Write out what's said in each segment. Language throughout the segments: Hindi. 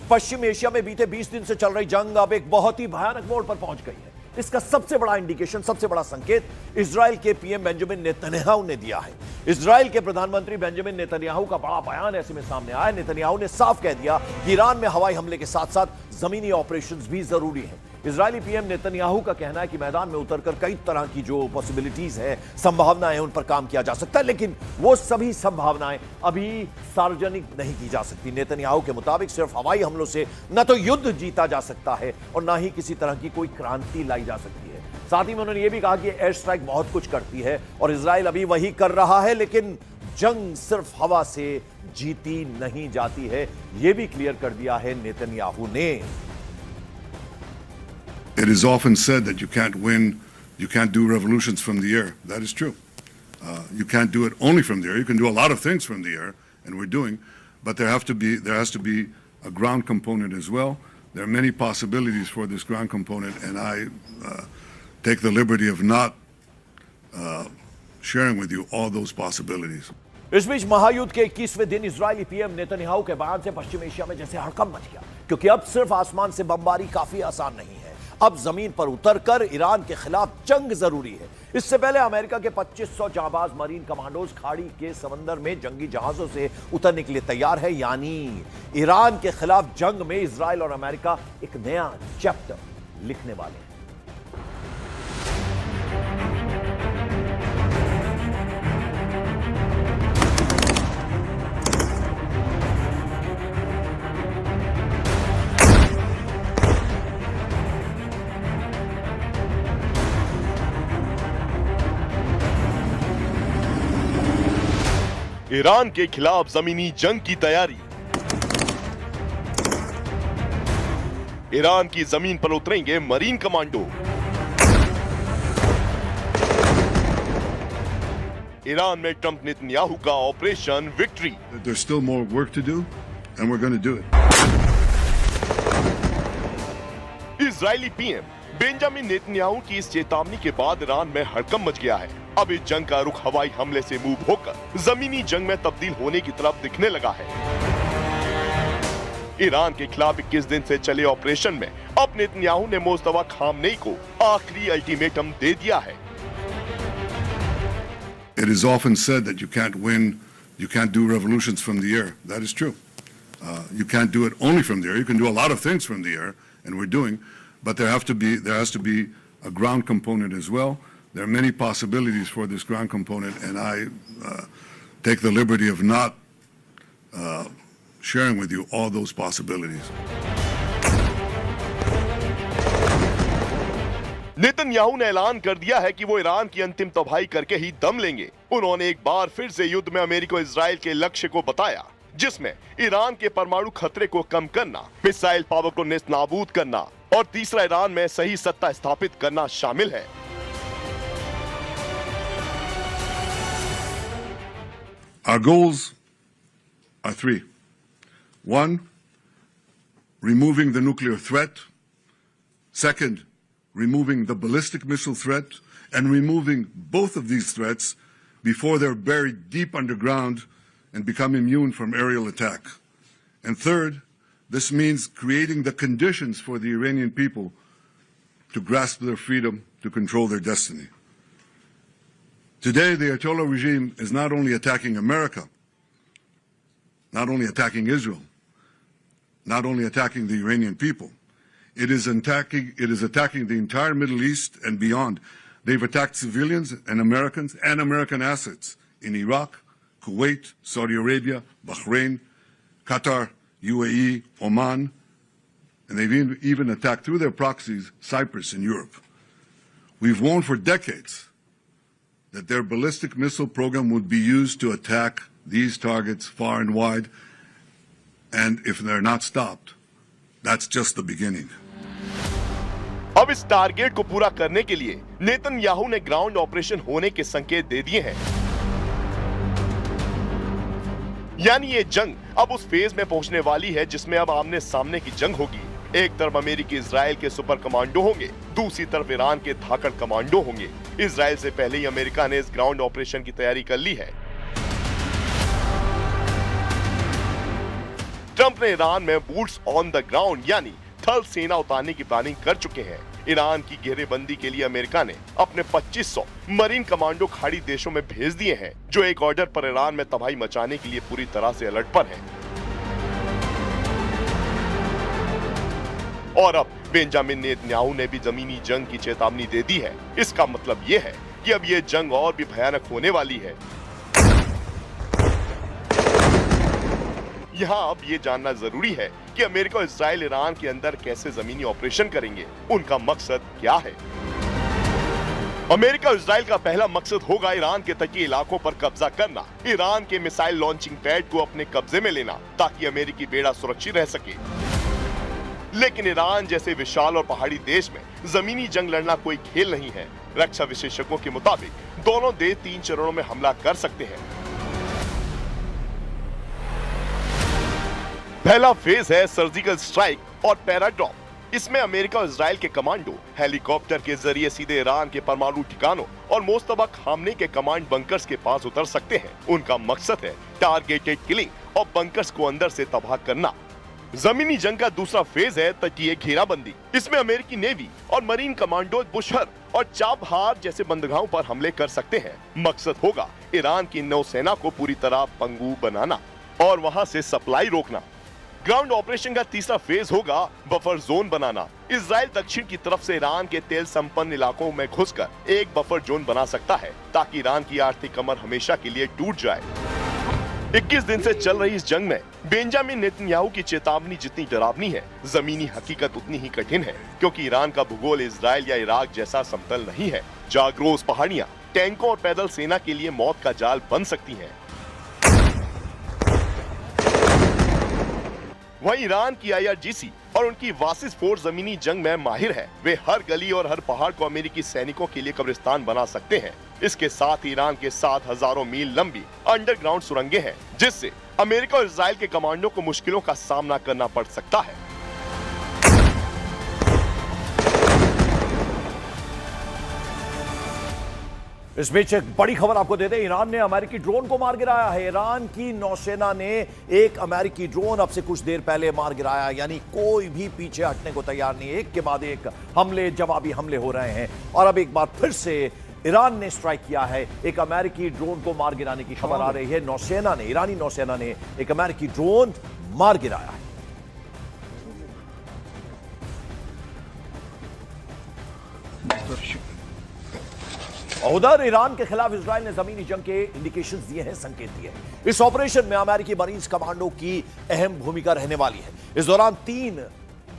पश्चिम एशिया में बीते 20 दिन से चल रही जंग अब एक बहुत ही भयानक मोड़ पर पहुंच गई है। इसका सबसे बड़ा इंडिकेशन, सबसे बड़ा संकेत इजराइल के पीएम बेंजामिन नेतन्याहू ने दिया है। इजराइल के प्रधानमंत्री बेंजामिन नेतन्याहू का बड़ा बयान ऐसे में सामने आया। नेतन्याहू ने साफ कह दिया कि ईरान में हवाई हमले के साथ साथ जमीनी ऑपरेशंस भी जरूरी हैं। इजरायली पीएम नेतन्याहू का कहना है कि मैदान में उतरकर कई तरह की जो पॉसिबिलिटीज है, संभावनाएं हैं, उन पर काम किया जा सकता है, लेकिन वो सभी संभावनाएं अभी सार्वजनिक नहीं की जा सकती। नेतन्याहू के मुताबिक सिर्फ हवाई हमलों से न तो युद्ध जीता जा सकता है और न ही किसी तरह की कोई क्रांति लाई जा सकती है। साथ ही में उन्होंने ये भी कहा कि एयर स्ट्राइक बहुत कुछ करती है और इजराइल अभी वही कर रहा है, लेकिन जंग सिर्फ हवा से जीती नहीं जाती है, यह भी क्लियर कर दिया है नेतन्याहू ने। It is often said that you can't do revolutions from the air. That is true. You can't do it only from the air. You can do a lot of things from the air, and we're doing, but there has to be a ground component as well. There are many possibilities for this ground component, and I take the liberty of not sharing with you all those possibilities. इस बीच महायुद्ध के 21वें दिन इजरायली पीएम नेतन्याहू के बयान से पश्चिम एशिया में जैसे हड़कंप मच गया, क्योंकि अब सिर्फ आसमान से बमबारी काफी आसान नहीं है। अब जमीन पर उतरकर ईरान के खिलाफ जंग जरूरी है। इससे पहले अमेरिका के 2500 जाबाज मरीन कमांडोज खाड़ी के समंदर में जंगी जहाजों से उतरने के लिए तैयार है। यानी ईरान के खिलाफ जंग में इजराइल और अमेरिका एक नया चैप्टर लिखने वाले हैं। ईरान के खिलाफ जमीनी जंग की तैयारी। ईरान की जमीन पर उतरेंगे मरीन कमांडो। ईरान में ट्रंप नेतन्याहू का operation victory. There's still more work to do, and we're going to do it. Israeli PM Benjamin Netanyahu की इस चेतावनी के बाद ईरान में हड़कंप मच गया है। अब इस जंग का रुख हवाई हमले से मूव होकर जमीनी जंग में तब्दील होने की तरफ दिखने लगा है। ईरान के खिलाफ 21 दिन से चले ऑपरेशन में अब नेतन्याहू ने मुस्तफा खामनेई को आखिरी अल्टीमेटम दे दिया है। It is often said that you can't do revolutions from the air. That is true. You can't do it only from the air. You can do a lot of things from the air, and we're doing, but there has to be a ground component as well. There are many possibilities for this ground component, and I take the liberty of not sharing with you all those possibilities. Netanyahu ने ऐलान कर दिया है कि वो ईरान की अंतिम तबाही करके ही दम लेंगे। उन्होंने एक बार फिर से युद्ध में अमेरिका और इजराइल के लक्ष्य को बताया, जिसमें ईरान के परमाणु खतरे को कम करना, मिसाइल पावर को नेस्तनाबूद करना और तीसरा ईरान में सही सत्ता स्थापित करना शामिल है। Our goals are three. One, removing the nuclear threat. Second, removing the ballistic missile threat, and removing both of these threats before they're buried deep underground and become immune from aerial attack. And third, this means creating the conditions for the Iranian people to grasp their freedom to control their destiny. Today, the Ayatollah regime is not only attacking America, not only attacking Israel, not only attacking the Iranian people, it is attacking the entire Middle East and beyond. They've attacked civilians and American assets in Iraq, Kuwait, Saudi Arabia, Bahrain, Qatar, UAE, Oman, and they've even attacked through their proxies Cyprus and Europe. We've warned for decades that their ballistic missile program would be used to attack these targets far and wide, and if they're not stopped, that's just the beginning. अब इस टारगेट को पूरा करने के लिए नेतन्याहू ने ग्राउंड ऑपरेशन होने के संकेत दे दिए हैं। यानी ये जंग अब उस फेज में पहुंचने वाली है जिसमें अब आमने सामने की जंग होगी। एक तरफ अमेरिकी इजराइल के सुपर कमांडो होंगे, दूसरी तरफ ईरान के धाकड़ कमांडो होंगे। इजराइल से पहले ही अमेरिका ने इस ग्राउंड ऑपरेशन की तैयारी कर ली है। ट्रंप ने ईरान में बूट्स ऑन द ग्राउंड यानी थल सेना उतारने की प्लानिंग कर चुके हैं। ईरान की घेरेबंदी के लिए अमेरिका ने अपने 2500 मरीन कमांडो खाड़ी देशों में भेज दिए हैं, जो एक ऑर्डर पर ईरान में तबाही मचाने के लिए पूरी तरह से अलर्ट पर हैं। और अब बेंजामिन नेतन्याहू ने भी जमीनी जंग की चेतावनी दे दी है। इसका मतलब ये है कि अब ये जंग और भी भयानक होने वाली है। यहाँ अब ये जानना जरूरी है कि अमेरिका और इजराइल ईरान के अंदर कैसे जमीनी ऑपरेशन करेंगे, उनका मकसद क्या है। अमेरिका और इजराइल का पहला मकसद होगा ईरान के तटीय इलाकों पर कब्जा करना, ईरान के मिसाइल लॉन्चिंग पैड को अपने कब्जे में लेना, ताकि अमेरिकी बेड़ा सुरक्षित रह सके। लेकिन ईरान जैसे विशाल और पहाड़ी देश में जमीनी जंग लड़ना कोई खेल नहीं है। रक्षा विशेषज्ञों के मुताबिक दोनों देश 3 चरणों में हमला कर सकते हैं। पहला फेज है सर्जिकल स्ट्राइक और पैराड्रॉप। इसमें अमेरिका और इजराइल के कमांडो हेलीकॉप्टर के जरिए सीधे ईरान के परमाणु ठिकानों और मोस्तबा खामने के कमांड बंकर्स के पास उतर सकते हैं। उनका मकसद है टारगेटेड किलिंग और बंकर्स को अंदर से तबाह करना। जमीनी जंग का दूसरा फेज है तटीय घेराबंदी। इसमें अमेरिकी नेवी और मरीन कमांडो बुशहर और चाबहार जैसे बंदरगाहों पर हमले कर सकते हैं। मकसद होगा ईरान की नौसेना को पूरी तरह पंगु बनाना और वहां से सप्लाई रोकना। ग्राउंड ऑपरेशन का तीसरा फेज होगा बफर जोन बनाना। इजराइल दक्षिण की तरफ से ईरान के तेल संपन्न इलाकों में घुसकर एक बफर जोन बना सकता है, ताकि ईरान की आर्थिक कमर हमेशा के लिए टूट जाए। 21 दिन से चल रही इस जंग में बेंजामिन नेतन्याहू की चेतावनी जितनी डरावनी है, जमीनी हकीकत उतनी ही कठिन है, क्योंकि ईरान का भूगोल इजराइल या इराक जैसा समतल नहीं है। जागरोस पहाड़ियां टैंकों और पैदल सेना के लिए मौत का जाल बन सकती हैं। वहीं ईरान की IRGC और उनकी वासिस फोर्स जमीनी जंग में माहिर है। वे हर गली और हर पहाड़ को अमेरिकी सैनिकों के लिए कब्रिस्तान बना सकते हैं। इसके साथ ईरान के 7,000 मील लंबी अंडरग्राउंड सुरंगें हैं, जिससे अमेरिका और इजराइल के कमांडो को मुश्किलों का सामना करना पड़ सकता है। इस बीच एक बड़ी खबर आपको दे दें, ईरान ने अमेरिकी ड्रोन को मार गिराया है। ईरान की नौसेना ने एक अमेरिकी ड्रोन अब से कुछ देर पहले मार गिराया, यानी कोई भी पीछे हटने को तैयार नहीं। एक के बाद एक हमले, जवाबी हमले हो रहे हैं और अब एक बार फिर से ईरान ने स्ट्राइक किया है। एक अमेरिकी ड्रोन को मार गिराने की खबर आ रही है। नौसेना ने, ईरानी नौसेना ने एक अमेरिकी ड्रोन मार गिराया है। उधर ईरान के खिलाफ इजराइल ने जमीनी जंग के इंडिकेशंस दिए हैं, संकेत दिए हैं। इस ऑपरेशन में अमेरिकी मरीन्स कमांडो की अहम भूमिका रहने वाली है। इस दौरान 3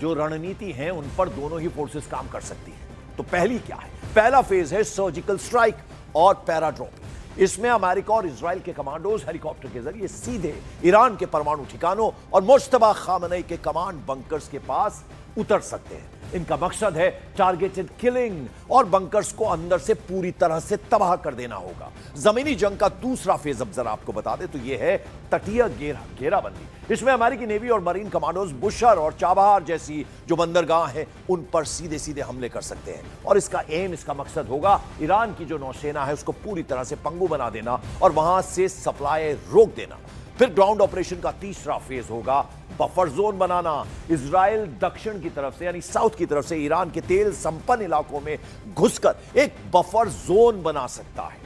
जो रणनीति हैं उन पर दोनों ही फोर्सेस काम कर सकती हैं। तो पहली क्या है? पहला फेज है सर्जिकल स्ट्राइक और पैराड्रॉप। इसमें अमेरिका और इजराइल के कमांडोज हेलीकॉप्टर के जरिए सीधे ईरान के परमाणु ठिकानों और मुश्तबा खामनेई के कमांड बंकर्स के पास उतर सकते हैं। इनका मकसद है टारगेटेड किलिंग और बंकर्स को अंदर से पूरी तरह से तबाह कर देना होगा। जमीनी जंग का दूसरा फेज अब जरा आपको बता दें तो यह है तटीय घेराबंदी। इसमें अमेरिकी नेवी और मरीन कमांडोज बुशहर और चाबहार जैसी जो बंदरगाह हैं उन पर सीधे सीधे हमले कर सकते हैं और इसका मकसद होगा ईरान की जो नौसेना है उसको पूरी तरह से पंगु बना देना और वहां से सप्लाई रोक देना। फिर ग्राउंड ऑपरेशन का तीसरा फेज होगा बफर जोन बनाना। इजराइल दक्षिण की तरफ से यानी साउथ की तरफ से ईरान के तेल संपन्न इलाकों में घुसकर एक बफर जोन बना सकता है,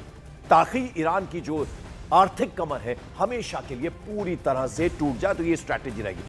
ताकि ईरान की जो आर्थिक कमर है हमेशा के लिए पूरी तरह से टूट जाए। तो ये स्ट्रैटेजी रहेगी।